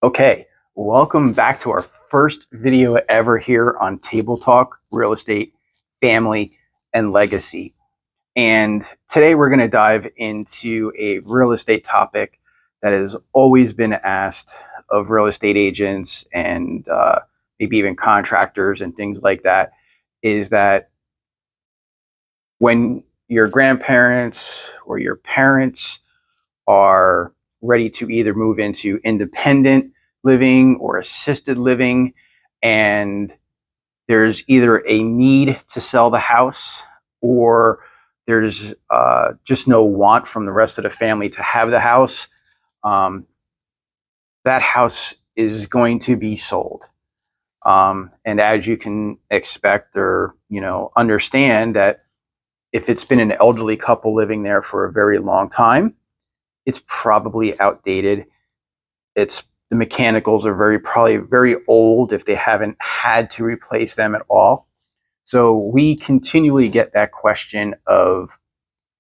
Okay, welcome back to our first video ever here on Table Talk, Real Estate, Family, and Legacy. And today we're going to dive into a real estate topic that has always been asked of real estate agents and maybe even contractors and things like that, is that when your grandparents or your parents are ready to either move into independent living or assisted living, and there's either a need to sell the house or there's just no want from the rest of the family to have the house, um, that house is going to be sold. And as you can expect or understand that if it's been an elderly couple living there for a very long time, it's probably outdated. The mechanicals are probably very old if they haven't had to replace them at all. So we continually get that question of,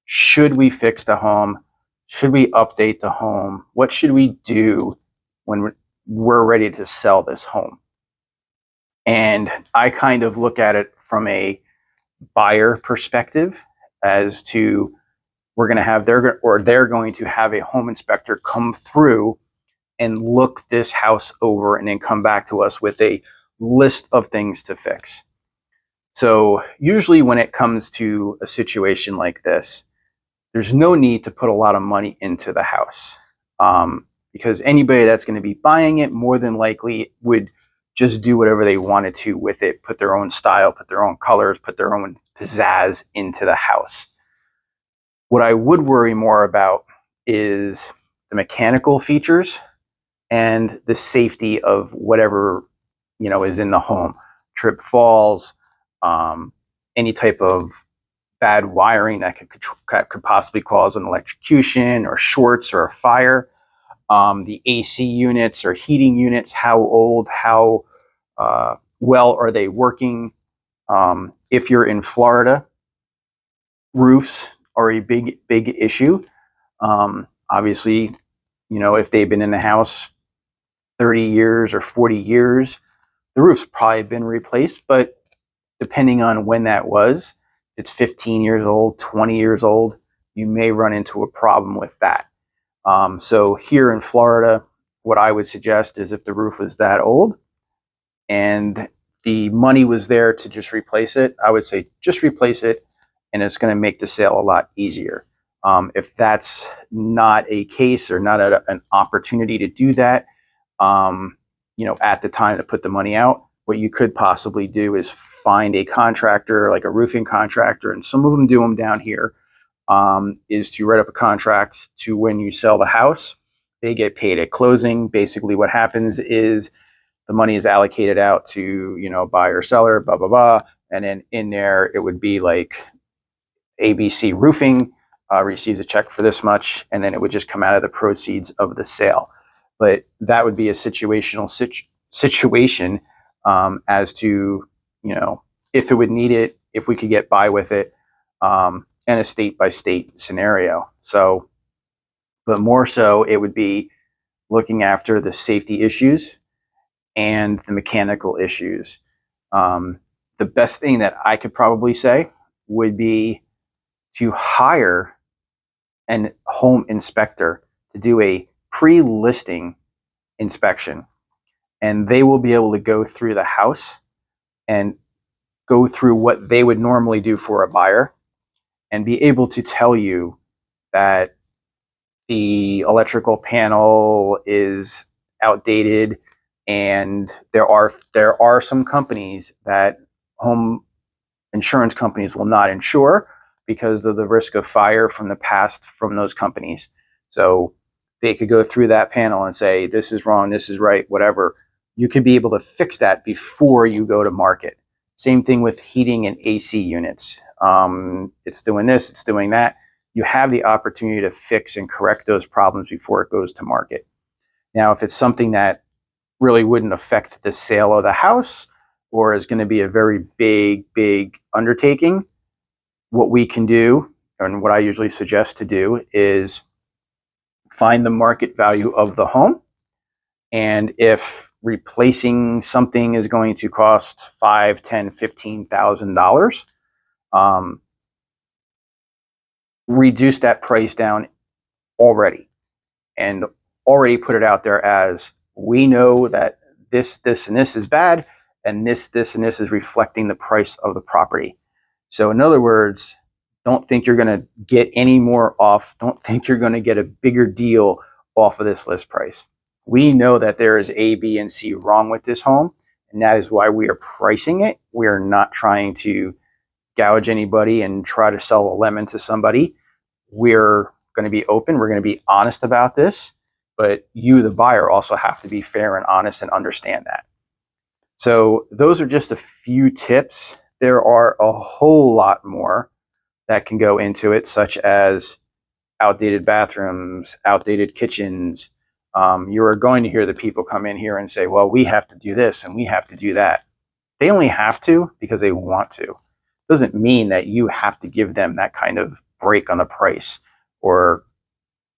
should we fix the home? Should we update the home? What should we do when we're ready to sell this home? And I kind of look at it from a buyer perspective as to, they're going to have a home inspector come through and look this house over and then come back to us with a list of things to fix. So usually when it comes to a situation like this, there's no need to put a lot of money into the house, because anybody that's going to be buying it more than likely would just do whatever they wanted to with it, put their own style, put their own colors, put their own pizzazz into the house. What I would worry more about is the mechanical features and the safety of whatever is in the home. Trip falls, any type of bad wiring that could possibly cause an electrocution or shorts or a fire. The AC units or heating units, how old, how well are they working? If you're in Florida, roofs are a big issue. Obviously, if they've been in the house 30 years or 40 years, the roof's probably been replaced, but depending on when that was, it's 15 years old, 20 years old, you may run into a problem with that. So here in Florida, what I would suggest is, if the roof was that old and the money was there to just replace it, I would say just replace it, and it's going to make the sale a lot easier. If that's not a case or not an opportunity to do that, at the time to put the money out, what you could possibly do is find a contractor, like a roofing contractor, and some of them do them down here, is to write up a contract to when you sell the house. They get paid at closing. Basically what happens is the money is allocated out to, buyer, seller, blah, blah, blah. And then in there, it would be like ABC Roofing receives a check for this much, and then it would just come out of the proceeds of the sale. But that would be a situation as to, if it would need it, if we could get by with it, and a state by state scenario. So, but more so, it would be looking after the safety issues and the mechanical issues. The best thing that I could probably say would be to hire an home inspector to do a pre-listing inspection, and they will be able to go through the house and go through what they would normally do for a buyer and be able to tell you that the electrical panel is outdated, and there are some companies that home insurance companies will not insure because of the risk of fire from the past from those companies. So they could go through that panel and say, this is wrong, this is right, whatever. You could be able to fix that before you go to market. Same thing with heating and AC units. It's doing this, it's doing that. You have the opportunity to fix and correct those problems before it goes to market. Now, if it's something that really wouldn't affect the sale of the house or is going to be a very big undertaking, what we can do, and what I usually suggest to do, is find the market value of the home And if replacing something is going to cost $5, $10, $15,000, reduce that price down already, and already put it out there as, we know that this, and this is bad, and this, and this is reflecting the price of the property. So in other words, don't think you're going to get any more off. Don't think you're going to get a bigger deal off of this list price. We know that there is A, B, and C wrong with this home, and that is why we are pricing it. We are not trying to gouge anybody and try to sell a lemon to somebody. We're going to be open. We're going to be honest about this, but you, the buyer, also have to be fair and honest and understand that. So those are just a few tips. There are a whole lot more that can go into it, such as outdated bathrooms, outdated kitchens. You are going to hear the people come in here and say, well, we have to do this and we have to do that. They only have to because they want to. Doesn't mean that you have to give them that kind of break on the price, or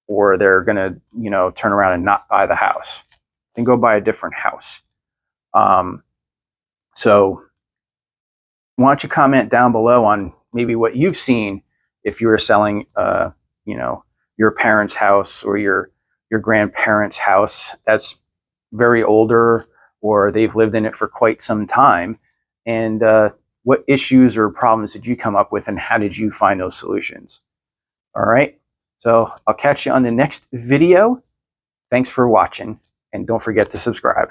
they're going to, turn around and not buy the house. Then go buy a different house. So why don't you comment down below on maybe what you've seen if you were selling, your parents' house or your grandparents' house that's very older, or they've lived in it for quite some time, and what issues or problems did you come up with, and how did you find those solutions? All right, so I'll catch you on the next video. Thanks for watching, and don't forget to subscribe.